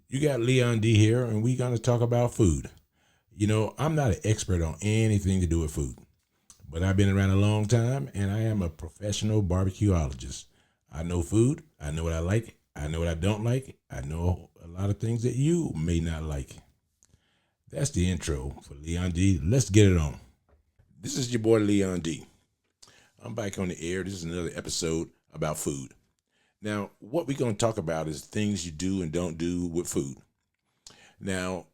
You got Leon D here, and we're going to talk about food. I'm not an expert on anything to do with food, but I've been around a long time, and I am a professional barbecuologist. I know food. I know what I like. I know what I don't like. I know a lot of things that you may not like. That's the intro for Leon D. Let's get it on. This is your boy Leon D. I'm back on the air. This is another episode about food. Now, what we're going to talk about is things you do and don't do with food. Now,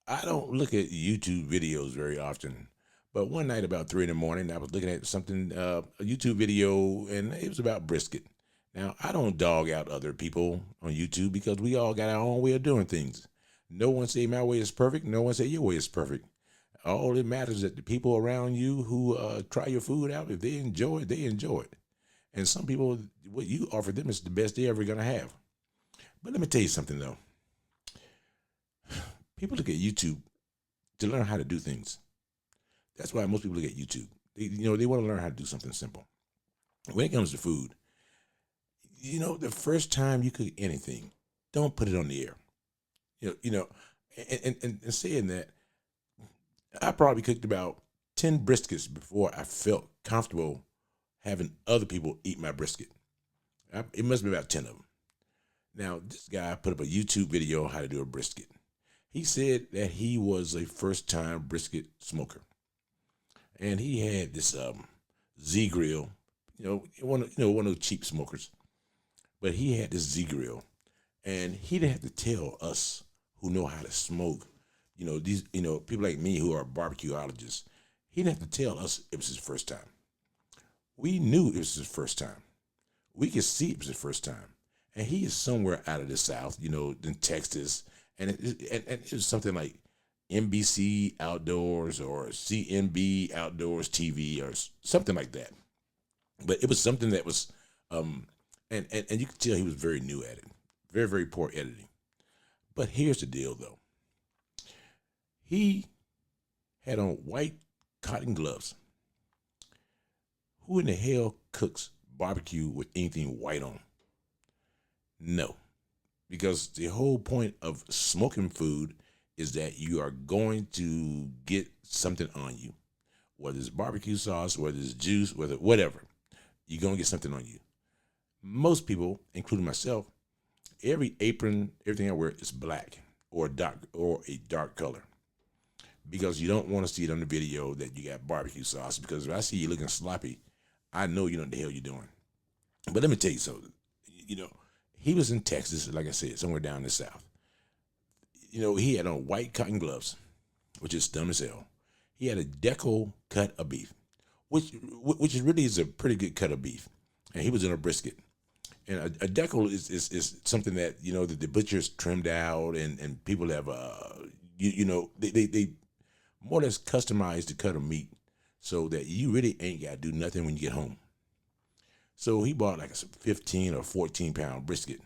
I don't look at YouTube videos very often, but one night about 3 in the morning, I was looking at something, a YouTube video, and it was about brisket. Now, I don't dog out other people on YouTube because we all got our own way of doing things. No one say my way is perfect. No one say your way is perfect. All it matters is that the people around you who try your food out, if they enjoy it, they enjoy it. And some people, what you offer them is the best they're ever going to have. But let me tell you something, though. People look at YouTube to learn how to do things. That's why most people look at YouTube. They want to learn how to do something simple. When it comes to food, the first time you cook anything, don't put it on the air. And saying that, I probably cooked about 10 briskets before I felt comfortable having other people eat my brisket. It must be about 10 of them. Now, this guy put up a YouTube video on how to do a brisket. He said that he was a first-time brisket smoker, and he had this Z grill. One of those cheap smokers, but he had this Z grill, and he didn't have to tell us who know how to smoke. These people like me who are barbecuologists. He didn't have to tell us it was his first time. We knew it was his first time. We could see it was his first time, and he is somewhere out of the South, in Texas. And it was something like NBC Outdoors or CNB Outdoors TV or something like that. But it was something that was, and you could tell he was very new at it. Very, very poor editing. But here's the deal, though. He had on white cotton gloves. Who in the hell cooks barbecue with anything white on? No. Because the whole point of smoking food is that you are going to get something on you, whether it's barbecue sauce, whether it's juice, whatever, you're going to get something on you. Most people, including myself, every apron, everything I wear is black or a dark color, because you don't want to see it on the video that you got barbecue sauce. Because if I see you looking sloppy, I know you know what the hell you're doing. But let me tell you something. He was in Texas, like I said, somewhere down in the South. He had on white cotton gloves, which is dumb as hell. He had a deco cut of beef, which really is a pretty good cut of beef. And he was in a brisket. And a deco is something that, that the butchers trimmed out, and people have, they more or less customized the cut of meat so that you really ain't got to do nothing when you get home. So he bought like a 15 or 14 pound brisket.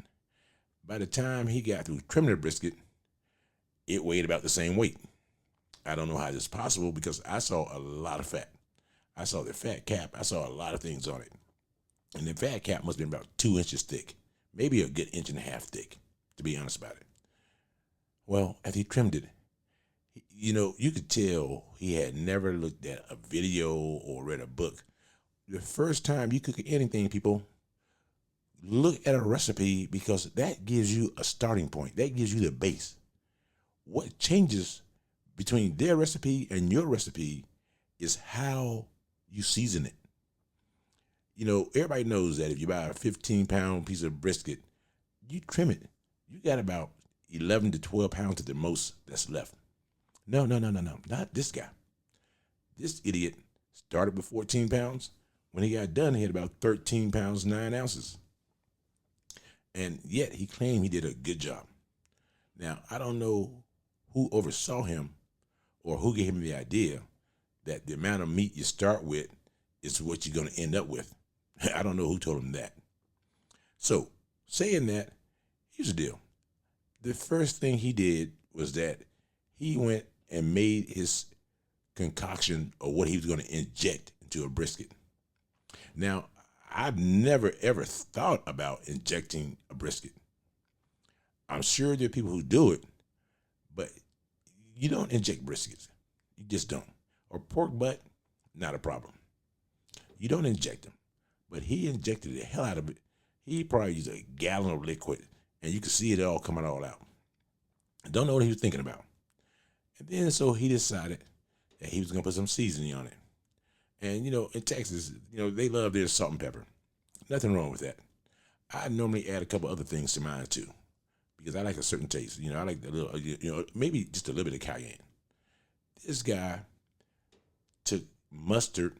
By the time he got through trimming the brisket, it weighed about the same weight. I don't know how this is possible, because I saw a lot of fat. I saw the fat cap. I saw a lot of things on it. And the fat cap must have been about 2 inches thick, maybe a good inch and a half thick, to be honest about it. Well, as he trimmed it, you could tell he had never looked at a video or read a book. The first time you cook anything, people, look at a recipe, because that gives you a starting point. That gives you the base. What changes between their recipe and your recipe is how you season it. Everybody knows that if you buy a 15-pound piece of brisket, you trim it. You got about 11 to 12 pounds at the most that's left. No, not this guy. This idiot started with 14 pounds. When he got done, he had about 13 pounds, 9 ounces. And yet he claimed he did a good job. Now, I don't know who oversaw him or who gave him the idea that the amount of meat you start with is what you're going to end up with. I don't know who told him that. So, saying that, here's the deal. The first thing he did was that he went and made his concoction of what he was going to inject into a brisket. Now, I've never ever thought about injecting a brisket. I'm sure there are people who do it, but you don't inject briskets. You just don't. Or pork butt, not a problem. You don't inject them. But he injected the hell out of it. He probably used a gallon of liquid, and you could see it all coming all out. I don't know what he was thinking about. And then so he decided that he was going to put some seasoning on it. And, in Texas, they love their salt and pepper. Nothing wrong with that. I normally add a couple other things to mine too, because I like a certain taste. I like a little, maybe just a little bit of cayenne. This guy took mustard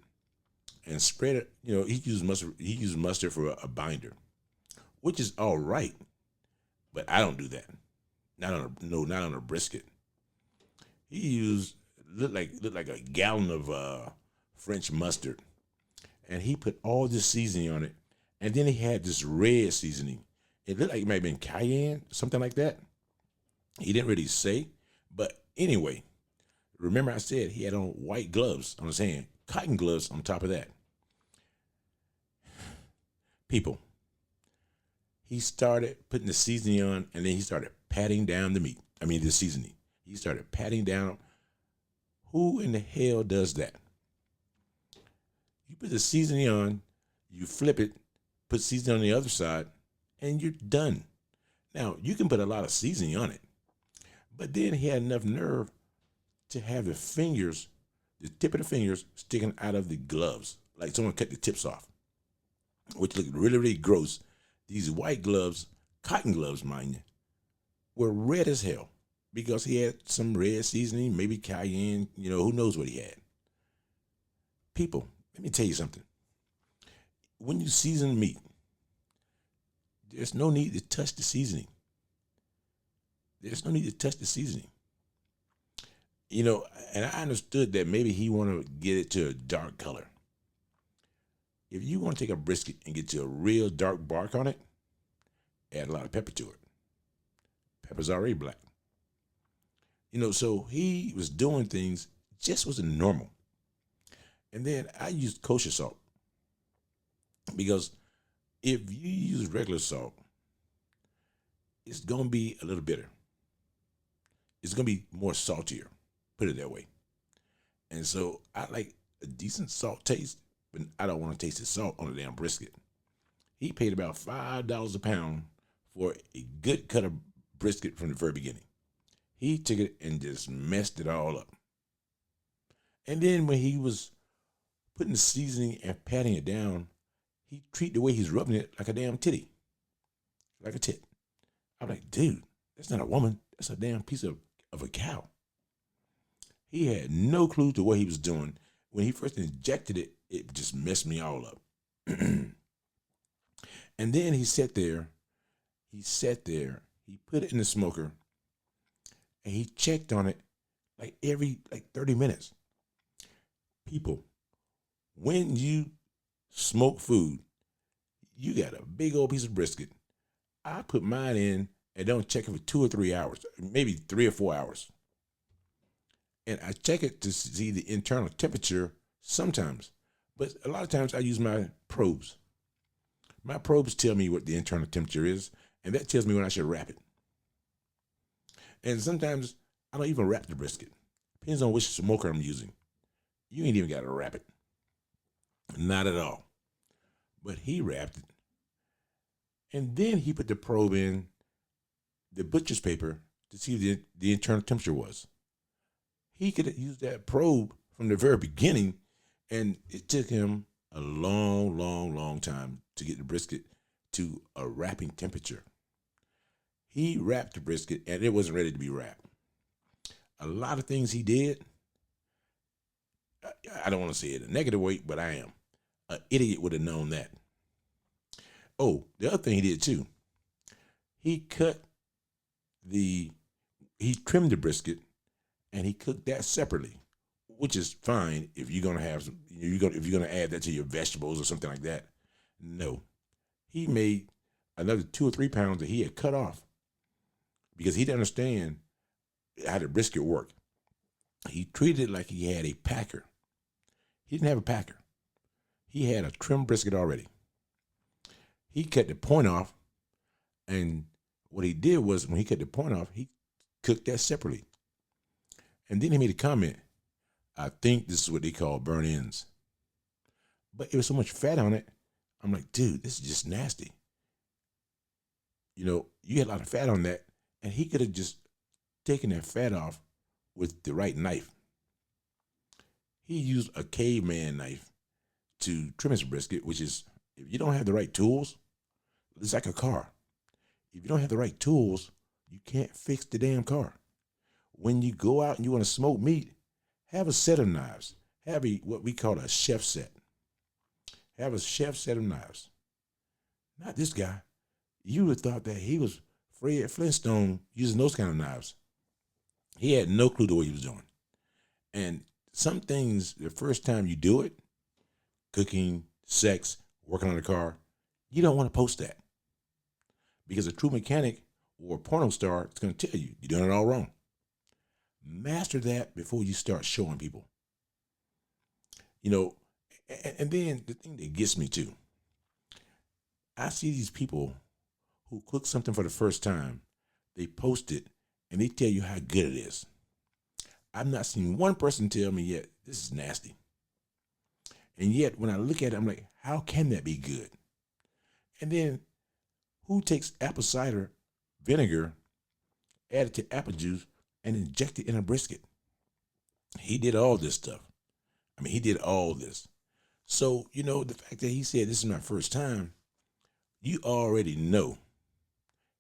and spread it. He used mustard. He used mustard for a binder, which is all right, but I don't do that. Not on a brisket. He used looked like a gallon of French mustard, and he put all this seasoning on it, and then he had this red seasoning. It looked like it might have been cayenne, something like that. He didn't really say, but anyway, remember I said he had on white gloves on his hand, cotton gloves on top of that. People, he started putting the seasoning on, and then he started patting down the seasoning. He started patting down. Who in the hell does that? You put the seasoning on, you flip it, put seasoning on the other side, and you're done. Now, you can put a lot of seasoning on it, but then he had enough nerve to have the tip of the fingers sticking out of the gloves, like someone cut the tips off, which looked really, really gross. These white gloves, cotton gloves, mind you, were red as hell because he had some red seasoning, maybe cayenne, who knows what he had. People, let me tell you something. When you season meat, there's no need to touch the seasoning. There's no need to touch the seasoning. And I understood that maybe he wanted to get it to a dark color. If you want to take a brisket and get to a real dark bark on it, add a lot of pepper to it. Pepper's already black. So he was doing things just wasn't normal. And then I used kosher salt, because if you use regular salt, it's going to be a little bitter. It's going to be more saltier, put it that way. And so I like a decent salt taste, but I don't want to taste the salt on the damn brisket. He paid about $5 a pound for a good cut of brisket from the very beginning. He took it and just messed it all up. And then when he was putting the seasoning and patting it down, he treated the way he's rubbing it like a damn titty, like a tit. I'm like, dude, that's not a woman. That's a damn piece of a cow. He had no clue to what he was doing. When he first injected it, it just messed me all up. And then he sat there, he put it in the smoker, and he checked on it every 30 minutes. People, when you smoke food, you got a big old piece of brisket. I put mine in and don't check it for 2 or 3 hours, maybe 3 or 4 hours. And I check it to see the internal temperature sometimes, but a lot of times I use my probes. My probes tell me what the internal temperature is, and that tells me when I should wrap it. And sometimes I don't even wrap the brisket. Depends on which smoker I'm using. You ain't even got to wrap it. Not at all. But he wrapped it. And then he put the probe in the butcher's paper to see what the internal temperature was. He could have used that probe from the very beginning, and it took him a long, long, long time to get the brisket to a wrapping temperature. He wrapped the brisket, and it wasn't ready to be wrapped. A lot of things he did, I don't want to say it a negative way, but I am. An idiot would have known that. Oh, the other thing he did too, he trimmed the brisket, and he cooked that separately, which is fine if you're gonna have if you're gonna add that to your vegetables or something like that. No, he made another 2 or 3 pounds that he had cut off because he didn't understand how the brisket worked. He treated it like he had a packer. He didn't have a packer. He had a trimmed brisket already. He cut the point off, and What he did was when he cut the point off, he cooked that separately. And then he made a comment, I think this is what they call burn ends. But it was so much fat on it. I'm like, dude, this is just nasty. You know, you had a lot of fat on that, and he could have just taken that fat off with the right knife. He used a caveman knife to trim his brisket, which is, if you don't have the right tools, it's like a car. If you don't have the right tools, you can't fix the damn car. When you go out and you want to smoke meat, have a set of knives. Have what we call a chef set. Have a chef set of knives. Not this guy. You would have thought that he was Fred Flintstone using those kind of knives. He had no clue to what he was doing. And some things, the first time you do it, cooking, sex, working on a car, you don't want to post that. Because a true mechanic or a porno star is going to tell you, you're doing it all wrong. Master that before you start showing people. You know, and then the thing that gets me too, I see these people who cook something for the first time, they post it, and they tell you how good it is. I've not seen one person tell me yet, this is nasty. And yet, when I look at it, I'm like, how can that be good? And then, who takes apple cider vinegar, add it to apple juice, and inject it in a brisket? He did all this stuff. I mean, he did all this. So, you know, the fact that he said, this is my first time, you already know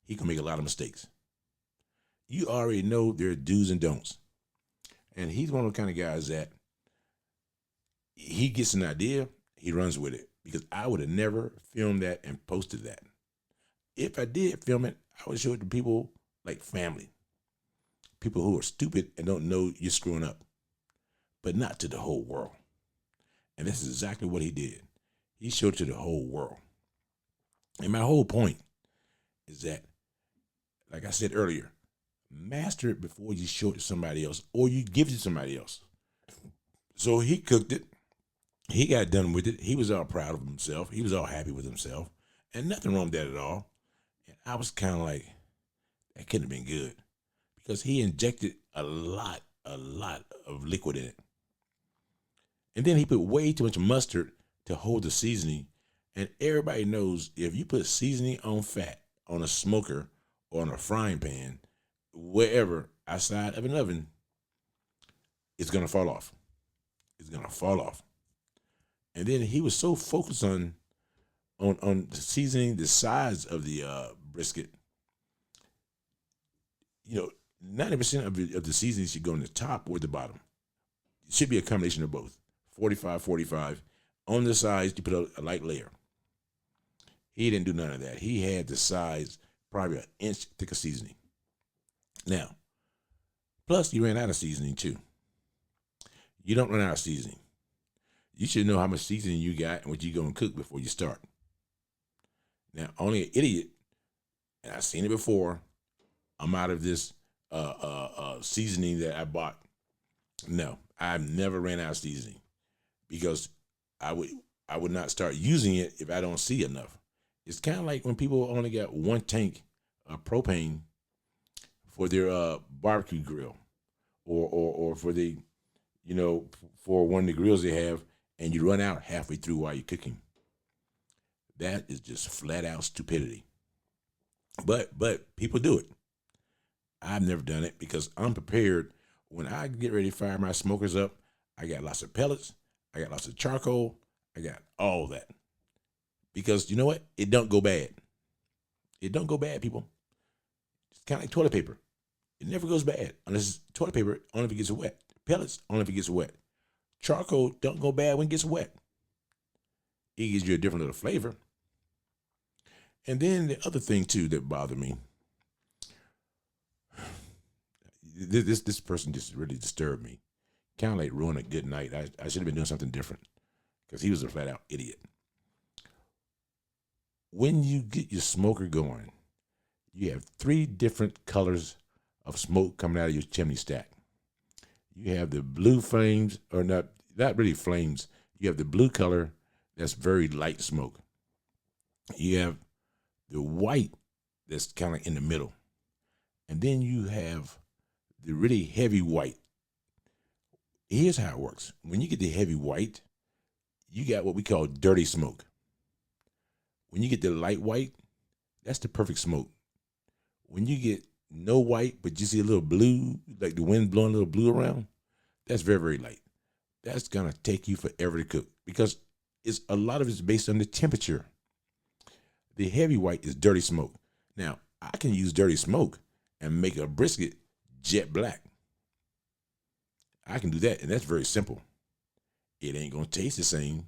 he can make a lot of mistakes. You already know there are do's and don'ts. And he's one of the kind of guys that he gets an idea, he runs with it. Because I would have never filmed that and posted that. If I did film it, I would show it to people like family. People who are stupid and don't know you're screwing up. But not to the whole world. And this is exactly what he did. He showed it to the whole world. And my whole point is that, like I said earlier, master it before you show it to somebody else or you give it to somebody else. So he cooked it. He got done with it. He was all proud of himself. He was all happy with himself. And nothing wrong with that at all. And I was kind of like, that couldn't have been good. Because he injected a lot of liquid in it. And then he put way too much mustard to hold the seasoning. And everybody knows if you put seasoning on fat, on a smoker, or on a frying pan, wherever, outside of an oven, it's going to fall off. It's going to fall off. And then he was so focused on seasoning the sides of the brisket. You know, 90% of the seasoning should go in the top or the bottom. It should be a combination of both. 45, 45. On the sides, you put a light layer. He didn't do none of that. He had the sides probably an inch thick of seasoning. Now, plus you ran out of seasoning too. You don't run out of seasoning. You should know how much seasoning you got and what you're going to cook before you start. Now, only an idiot, and I've seen it before, I'm out of this seasoning that I bought. No, I've never ran out of seasoning because I would not start using it if I don't see enough. It's kind of like when people only got one tank of propane for their barbecue grill or for the, you know, for one of the grills they have, and you run out halfway through while you're cooking. That is just flat out stupidity. But people do it. I've never done it because I'm prepared. When I get ready to fire my smokers up, I got lots of pellets, I got lots of charcoal, I got all that. Because you know what? It don't go bad. It don't go bad, people. It's kind of like toilet paper. It never goes bad unless it's toilet paper, only if it gets wet. Pellets, only if it gets wet. Charcoal don't go bad when it gets wet. It gives you a different little flavor. And then the other thing too that bothered me, this person just really disturbed me. Kind of like ruined a good night. I should have been doing something different because he was a flat out idiot. When you get your smoker going, you have 3 different colors of smoke coming out of your chimney stack. You have the blue flames, or not really flames. You have the blue color that's very light smoke. You have the white that's kind of in the middle. And then you have the really heavy white. Here's how it works. When you get the heavy white, you got what we call dirty smoke. When you get the light white, that's the perfect smoke. When you get no white, but you see a little blue, like the wind blowing a little blue around, that's very, very light. That's gonna take you forever to cook because a lot of it's based on the temperature. The heavy white is dirty smoke. Now, I can use dirty smoke and make a brisket jet black. I can do that, and that's very simple. It ain't gonna taste the same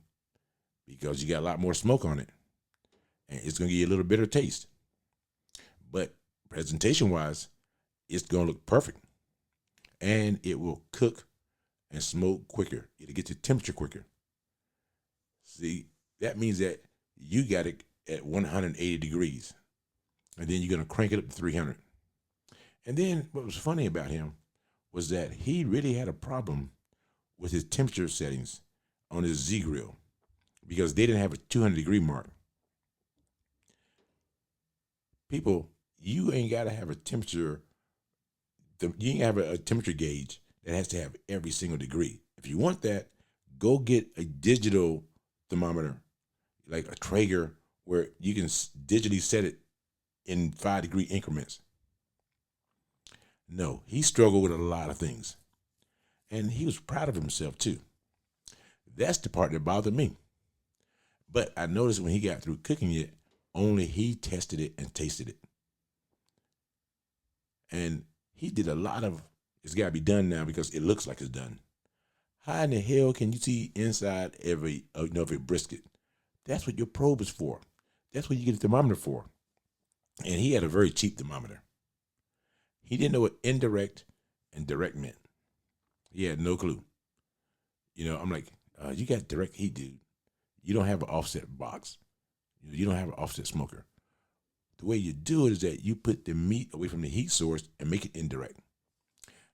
because you got a lot more smoke on it, and it's gonna give you a little bitter taste. But presentation-wise, it's gonna look perfect, and it will cook and smoke quicker. It'll get the temperature quicker. See, that means that you got it at 180 degrees, and then you're gonna crank it up to 300. And then what was funny about him was that he really had a problem with his temperature settings on his Z grill because they didn't have a 200-degree mark. People, you ain't got to have a temperature. You ain't have a temperature gauge that has to have every single degree. If you want that, go get a digital thermometer, like a Traeger, where you can digitally set it in 5-degree increments. No, he struggled with a lot of things. And he was proud of himself too. That's the part that bothered me. But I noticed when he got through cooking it, only he tested it and tasted it. And he did a lot of, it's got to be done now because it looks like it's done. How in the hell can you see inside every brisket? That's what your probe is for. That's what you get a thermometer for. And he had a very cheap thermometer. He didn't know what indirect and direct meant. He had no clue. I'm like, you got direct heat, dude. You don't have an offset box. You don't have an offset smoker. The way you do it is that you put the meat away from the heat source and make it indirect.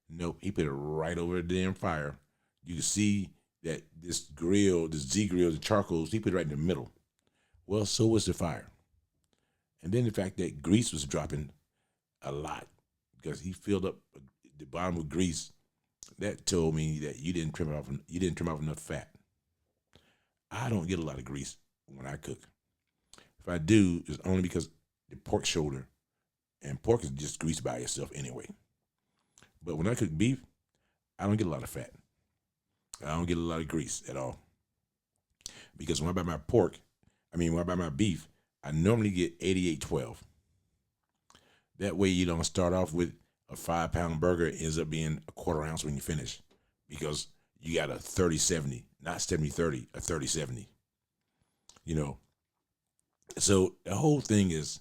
Nope, he put it right over the damn fire. You can see that this grill, this Z grill, the charcoals, he put it right in the middle. Well, so was the fire. And then the fact that grease was dropping a lot because he filled up the bottom with grease. That told me that you didn't trim off enough fat. I don't get a lot of grease when I cook. If I do, it's only because the pork shoulder, and pork is just grease by itself anyway. But when I cook beef, I don't get a lot of fat. I don't get a lot of grease at all. Because when I buy my beef, I normally get 88/12. That way you don't start off with a 5-pound burger, it ends up being a 1/4 ounce when you finish because you got a 30/70, not 70/30, a 30/70. So the whole thing is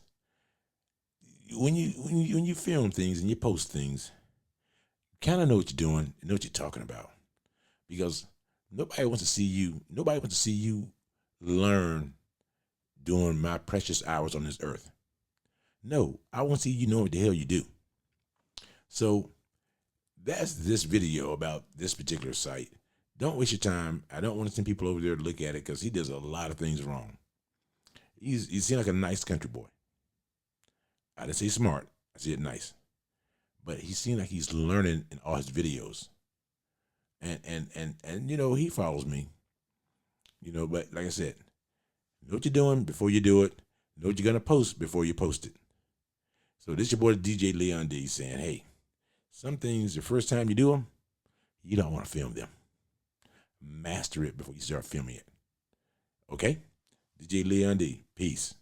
when you film things and you post things, you kind of know what you're doing, know what you're talking about, because nobody wants to see you learn during my precious hours on this earth. No, I want to see you know what the hell you do. So that's this video about this particular site. Don't waste your time. I don't want to send people over there to look at it because he does a lot of things wrong. He seems like a nice country boy. I didn't say smart. I said nice. But he seems like he's learning in all his videos. And he follows me. But like I said, know what you're doing before you do it. Know what you're going to post before you post it. So this is your boy DJ Leon D saying, hey, some things, the first time you do them, you don't want to film them. Master it before you start filming it. Okay? DJ Leon D. Peace.